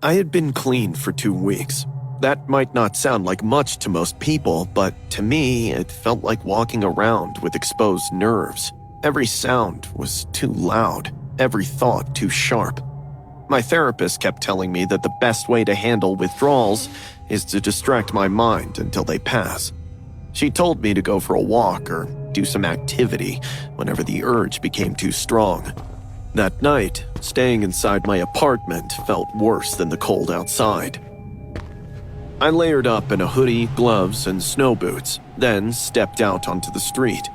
I had been clean for 2 weeks. That might not sound like much to most people, but to me, it felt like walking around with exposed nerves. Every sound was too loud, every thought too sharp. My therapist kept telling me that the best way to handle withdrawals is to distract my mind until they pass. She told me to go for a walk or do some activity whenever the urge became too strong. That night, staying inside my apartment felt worse than the cold outside. I layered up in a hoodie, gloves, and snow boots, then stepped out onto the street.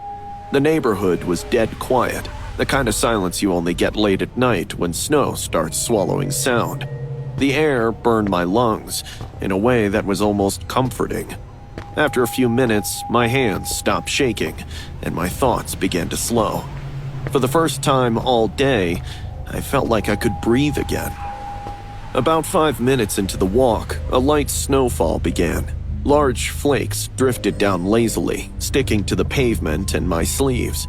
The neighborhood was dead quiet, the kind of silence you only get late at night when snow starts swallowing sound. The air burned my lungs in a way that was almost comforting. After a few minutes, my hands stopped shaking, and my thoughts began to slow. For the first time all day, I felt like I could breathe again. About 5 minutes into the walk, a light snowfall began. Large flakes drifted down lazily, sticking to the pavement and my sleeves.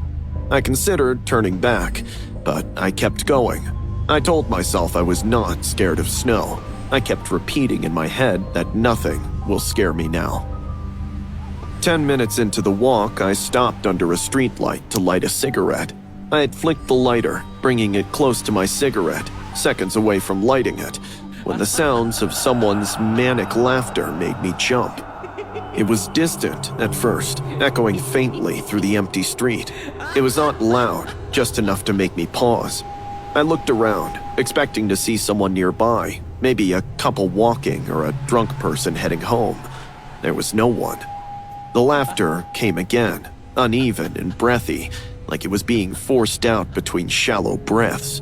I considered turning back, but I kept going. I told myself I was not scared of snow. I kept repeating in my head that nothing will scare me now. 10 minutes into the walk, I stopped under a streetlight to light a cigarette. I had flicked the lighter, bringing it close to my cigarette, seconds away from lighting it, when the sounds of someone's manic laughter made me jump. It was distant at first, echoing faintly through the empty street. It was not loud, just enough to make me pause. I looked around, expecting to see someone nearby, maybe a couple walking or a drunk person heading home. There was no one. The laughter came again, uneven and breathy, like it was being forced out between shallow breaths.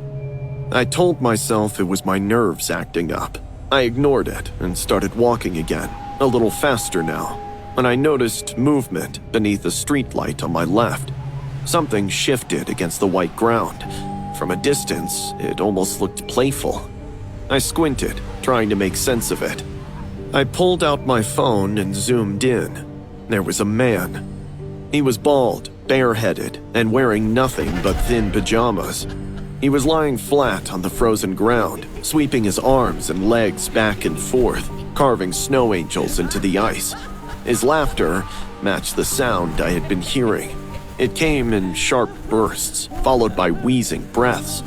I told myself it was my nerves acting up. I ignored it and started walking again, a little faster now, when I noticed movement beneath a streetlight on my left. Something shifted against the white ground. From a distance, it almost looked playful. I squinted, trying to make sense of it. I pulled out my phone and zoomed in. There was a man. He was bald, bareheaded, and wearing nothing but thin pajamas. He was lying flat on the frozen ground, sweeping his arms and legs back and forth, carving snow angels into the ice. His laughter matched the sound I had been hearing. It came in sharp bursts, followed by wheezing breaths.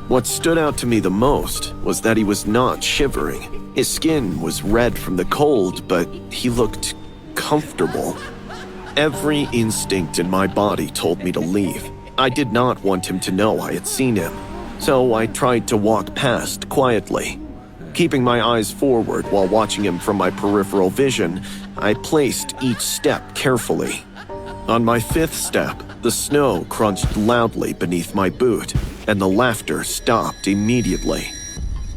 What stood out to me the most was that he was not shivering. His skin was red from the cold, but he looked comfortable. Every instinct in my body told me to leave. I did not want him to know I had seen him, so I tried to walk past quietly. Keeping my eyes forward while watching him from my peripheral vision, I placed each step carefully. On my 5th step, the snow crunched loudly beneath my boot, and the laughter stopped immediately.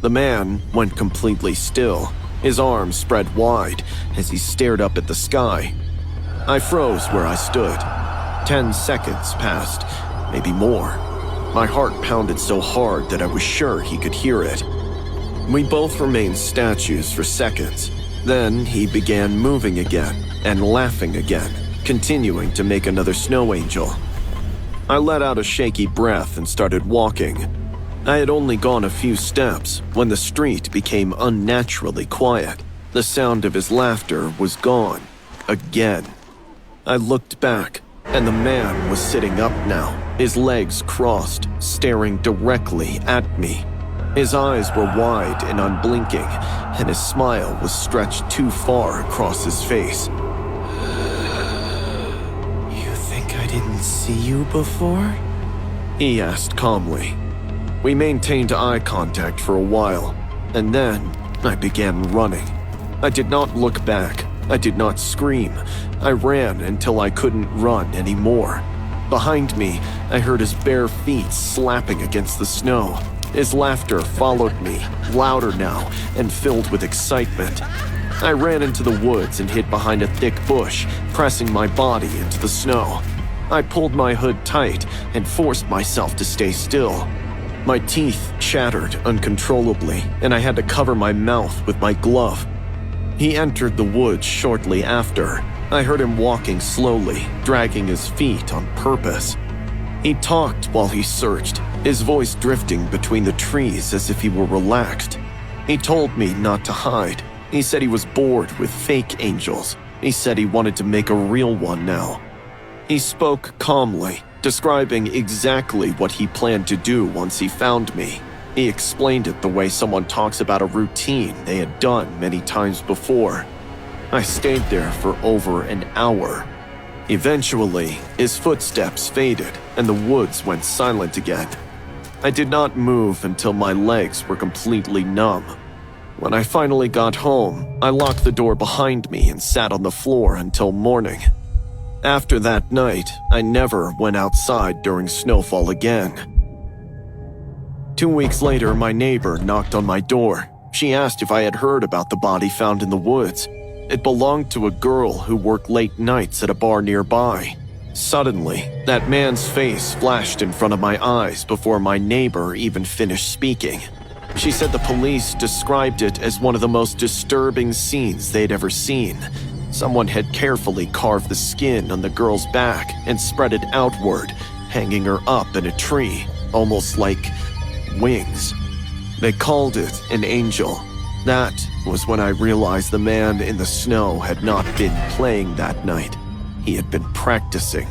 The man went completely still, his arms spread wide as he stared up at the sky. I froze where I stood. 10 seconds passed, maybe more. My heart pounded so hard that I was sure he could hear it. We both remained statues for seconds. Then he began moving again and laughing again, continuing to make another snow angel. I let out a shaky breath and started walking. I had only gone a few steps when the street became unnaturally quiet. The sound of his laughter was gone. Again. I looked back, and the man was sitting up now, his legs crossed, staring directly at me. His eyes were wide and unblinking, and his smile was stretched too far across his face. You think I didn't see you before? He asked calmly. We maintained eye contact for a while, and then I began running. I did not look back. I did not scream. I ran until I couldn't run anymore. Behind me, I heard his bare feet slapping against the snow. His laughter followed me, louder now and filled with excitement. I ran into the woods and hid behind a thick bush, pressing my body into the snow. I pulled my hood tight and forced myself to stay still. My teeth chattered uncontrollably, and I had to cover my mouth with my glove. He entered the woods shortly after. I heard him walking slowly, dragging his feet on purpose. He talked while he searched, his voice drifting between the trees as if he were relaxed. He told me not to hide. He said he was bored with fake angels. He said he wanted to make a real one now. He spoke calmly, describing exactly what he planned to do once he found me. He explained it the way someone talks about a routine they had done many times before. I stayed there for over an hour. Eventually, his footsteps faded and the woods went silent again. I did not move until my legs were completely numb. When I finally got home, I locked the door behind me and sat on the floor until morning. After that night, I never went outside during snowfall again. 2 weeks later, my neighbor knocked on my door. She asked if I had heard about the body found in the woods. It belonged to a girl who worked late nights at a bar nearby. Suddenly, that man's face flashed in front of my eyes before my neighbor even finished speaking. She said the police described it as one of the most disturbing scenes they'd ever seen. Someone had carefully carved the skin on the girl's back and spread it outward, hanging her up in a tree, almost like wings. They called it an angel. That was when I realized the man in the snow had not been playing that night. He had been practicing